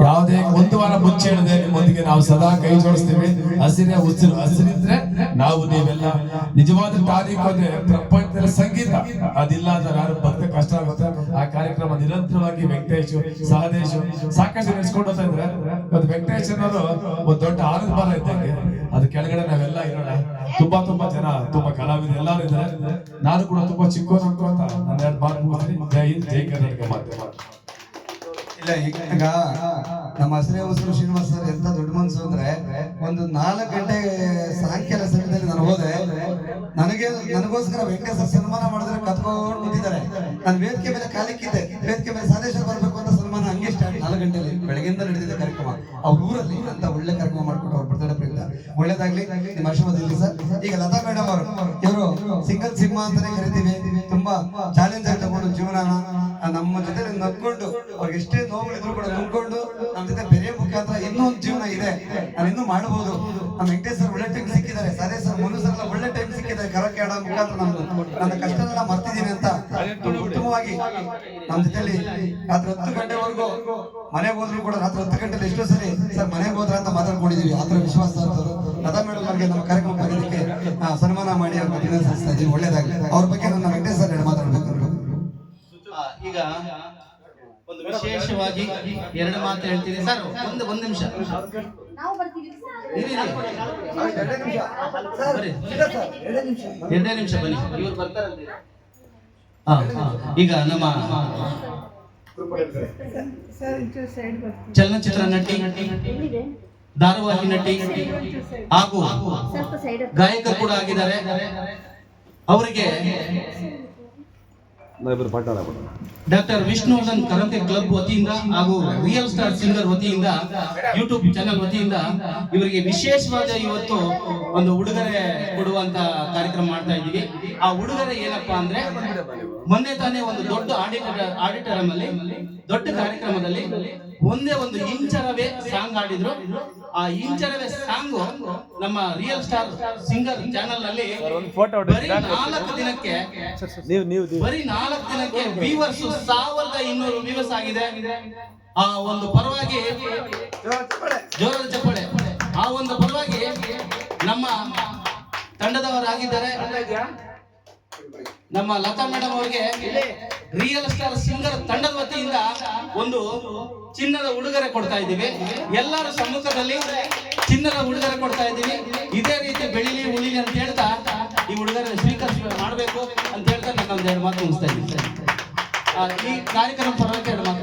ಯಾವುದೇ ಒಂದು ವಾರ ಮುಂಚೆ ಹೇಳಿದೆ ನಿಮ್ಮೊಂದಿಗೆ ನಾವು ಸದಾ ಕೈ ಜೋಡಿಸ್ತೀವಿ. ಹಸಿರೇ ಉಸಿರು, ಹಸಿರಿದ್ರೆ ನಾವು ನೀವೆಲ್ಲ. ನಿಜವಾದ ತಾರೀಕು ಅಂದ್ರೆ ಪ್ರಪಂಚದಲ್ಲಿ ಸಂಗೀತ ಅದಿಲ್ಲ ಅಂದ್ರೆ ಯಾರು ಭಕ್ತ ಕಷ್ಟ ಆಗುತ್ತೆ. ಆ ಕಾರ್ಯಕ್ರಮ ನಿರಂತರವಾಗಿ ವೆಂಕಟೇಶ್ ಸಹದೇಶ್ ಸಾಕಷ್ಟು ನಡೆಸ್ಕೊಂಡು ಹೋಗ್ತಾ ಇದ್ರೆ ಇವತ್ತು ವೆಂಕಟೇಶ್ ಅನ್ನೋರು ಒಂದು ದೊಡ್ಡ ಆನಂದ ಭಾರ ಇದ್ದಂಗೆ. ಅದ್ರ ಕೆಳಗಡೆ ನಾವೆಲ್ಲ ಇರೋಣ. ತುಂಬಾ ಜನ ತುಂಬಾ ಕಲಾವಿದರು ಎಲ್ಲರೂ ಇದ್ದಾರೆ. ನಾನು ಕೂಡ ತುಂಬಾ ಚಿಕ್ಕವನು ಅಂತ ನಾನು ಎರಡು ಮಾತು ಮುಗಿಸ್ತೀನಿ. ಜೈ ಹಿಂದ್, ಜೈ ಕರ್ನಾಟಕ. ಇಲ್ಲ ಈಗ ನಮ್ಮ ಹಸಿರೇ ಉಸಿರು ಶ್ರೀನಿವಾಸ್ ಸರ್ ಎಂತ ದೊಡ್ಡ ಮನ್ಸು ಅಂದ್ರೆ ಒಂದು 4 ಗಂಟೆ ಸಾಯಂಕಾಲ ಸಮಯದಲ್ಲಿ ನಾನು ಹೋದೆ. ನನಗೋಸ್ಕರ ವೆಂಕಟೇಶ್ವರ ಸನ್ಮಾನ ಮಾಡಿದ್ರೆ ಕತ್ಕೊಂಡು ನಿಂತಿದ್ದಾರೆ. ನಾನು ವೇದಿಕೆ ಮೇಲೆ ಕಾಲಿಕ್ಕಿದ್ದೆ. ವೇದಿಕೆ ಮೇಲೆ ಸಾದೇಶ್ವರ ಬರ್ಬೇಕು ಅಂತ ಸನ್ಮಾನ ಹಂಗೆ ಸ್ಟಾರ್ಟ್ 4 ಗಂಟೆಯಲ್ಲಿ ಬೆಳಗ್ಗೆಯಿಂದ ನಡೆದಿದೆ ಕಾರ್ಯಕ್ರಮ. ಅವ್ರ ಊರಲ್ಲಿ ಅಂತ ಒಳ್ಳೆ ಕಾರ್ಯಕ್ರಮ ಮಾಡ್ಕೊಟ್ಟು ಅವ್ರ ಬರ್ತಡೇ ಪ್ರಯುಕ್ತ ಒಳ್ಳೇದಾಗ್ಲಿ. ನಿಮ್ಮ ಆಶೀರ್ವಾದ ಇರಲಿ ಸರ್. ಈಗ ಲತಾ ಮೇಡಮ್ ಅವರು ಇವರು ಸಿಂಗಲ್ ಸಿಂಹ ಅಂತಾನೆ ಕರಿತೀವಿ. ತುಂಬಾ ಚಾಲೆಂಜ್ ಆಗಿ ತಗೊಂಡು ಜೀವನನ ನಮ್ಮ ಜೊತೆ ನಕ್ಕೊಂಡು ಅವ್ರಿಗೆ ಎಷ್ಟೇ ನೋವುಗಳಿದ್ರು ಕೂಡ ನುಂಗ್ಕೊಂಡು ನಮ್ಮ ಜೊತೆ ಬೇರೆ ಮುಖಾಂತರ ಇನ್ನೊಂದು ಜೀವನ ಇದೆ, ನಾನು ಇನ್ನೂ ಮಾಡಬಹುದು. ನಮ್ಮ ವೆಂಕಟೇಶ್ ಸರ್ ಒಳ್ಳೆ ಟೈಮ್ ಸಿಕ್ಕಿದ್ದಾರೆ, ಸಾರೇ ಸರ್ ಮುನು ಸರ್ ಒಳ್ಳೆ ಟೈಮ್ ಸಿಕ್ಕಿದ್ದಾರೆ. ಕರಕೆ ಆಡೋ ಮುಖಾಂತರ ನನ್ನ ಕಷ್ಟನೆಲ್ಲ ಮರ್ತಿದ್ದೀನಿ ಅಂತ ಉತ್ತಮವಾಗಿ ನಮ್ಮ ಜೊತೆಲಿ ರಾತ್ರಿ 10 ಗಂಟೆವರೆಗೂ ಮನೆಗೆ ಹೋದ್ರು ಕೂಡ ರಾತ್ರಿ 10 ಗಂಟೆಲಿ ಎಷ್ಟೋ ಸರಿ ಸರ್ ಮನೆಗೆ ಹೋದ್ರ ಅಂತ ಮಾತಾಡ್ಕೊಂಡಿದೀವಿ. ಆ ಥರ ವಿಶ್ವಾಸ ಇರ್ತದೆ. ಲತಾ ಮೇಡಮ್ ಅವರಿಗೆ ನಮ್ಮ ಕಾರ್ಯಕ್ರಮ ಬರೋದಕ್ಕೆ ಸನ್ಮಾನ ಮಾಡಿ ಅವ್ರಿಗೆ ಅಭಿನಂದಿಸ್ತಾ ಇದ್ದೀವಿ. ಒಳ್ಳೇದಾಗಲಿ. ಅವ್ರ ಬಗ್ಗೆ ನನ್ನ ವೆಂಕಟೇಶ್ ಸರ್ ಮಾತಾಡ್ಬೇಕು. ಈಗ ಒಂದು ವಿಶೇಷವಾಗಿ 2 ಮಾತು ಹೇಳ್ತೀನಿ ಸರ್. ಒಂದು ನಿಮಿಷ ಎರಡೇ ನಿಮಿಷ ಬನ್ನಿ. ಇವ್ರು ಬರ್ತಾರೆ. ಈಗ ನಮ್ಮ ಚಲನಚಿತ್ರ ನಟಿ, ಧಾರಾವಾಹಿ ನಟಿ ಹಾಗೂ ಗಾಯಕರು ಕೂಡ ಆಗಿದ್ದಾರೆ. ಅವರಿಗೆ ಡಾಕ್ಟರ್ ವಿಷ್ಣುವರ್ಧನ್ ಕರಂತೆ ಕ್ಲಬ್ ವತಿಯಿಂದ ಹಾಗೂ ರಿಯಲ್ ಸ್ಟಾರ್ ಸಿಂಗರ್ ವತಿಯಿಂದ ಯೂಟ್ಯೂಬ್ ಚಾನೆಲ್ ವತಿಯಿಂದ ಇವರಿಗೆ ವಿಶೇಷವಾದ ಇವತ್ತು ಒಂದು ಉಡುಗೊರೆ ಕೊಡುವಂತ ಕಾರ್ಯಕ್ರಮ ಮಾಡ್ತಾ ಇದ್ದೀವಿ. ಆ ಉಡುಗೊರೆ ಏನಪ್ಪಾ ಅಂದ್ರೆ ಮೊನ್ನೆ ತಾನೇ ಒಂದು ದೊಡ್ಡ ಆಡಿಟೋರಿಯಂ ಅಲ್ಲಿ ದೊಡ್ಡ ಕಾರ್ಯಕ್ರಮದಲ್ಲಿ ಒಂದೇ ಒಂದು ಇಂಚರವೇ ಸಾಂಗ್ ಆಡಿದ್ರು. ಆ ಇಂಚರವೇ ಸಾಂಗ್ ನಮ್ಮ ರಿಯಲ್ ಸ್ಟಾರ್ ಸಿಂಗರ್ ಚಾನೆಲ್ ನಲ್ಲಿ ಬರೀ 4 ದಿನಕ್ಕೆ ವ್ಯೂವರ್ಸ್ 1200 ವ್ಯೂವರ್ಸ್ ಆಗಿದೆ. ಆ ಒಂದು ಪರವಾಗಿ ಜೋರದ ಚಪ್ಪಾಳೆ. ಆ ಒಂದು ಪರವಾಗಿ ನಮ್ಮ ತಂಡದವರಾಗಿದ್ದಾರೆ ನಮ್ಮ ಲತಾ ಮೇಡಮ್ ಅವರಿಗೆ ರಿಯಲ್ ಸ್ಟಾರ್ ಸಿಂಗರ್ ತಂಡದ ವತಿಯಿಂದ ಒಂದು ಚಿನ್ನದ ಉಡುಗೊರೆ ಕೊಡ್ತಾ ಇದ್ದೀವಿ. ಎಲ್ಲರ ಸಮ್ಮುಖದಲ್ಲಿ ಚಿನ್ನದ ಉಡುಗೊರೆ ಕೊಡ್ತಾ ಇದ್ದೀವಿ. ಇದೇ ರೀತಿ ಬೆಳಿಲಿ ಉಳಿಲಿ ಅಂತ ಹೇಳ್ತಾ ಈ ಉಡುಗೊರೆ ಸ್ವೀಕರಿಸ ಮಾಡಬೇಕು ಅಂತ ಹೇಳ್ತಾ ನಾನು 2 ಮಾತು ಮುಗಿಸ್ತಾ ಇದ್ದೀನಿ. ಈ ಕಾರ್ಯಕ್ರಮ ಪರವಾಗಿ 2 ಮಾತು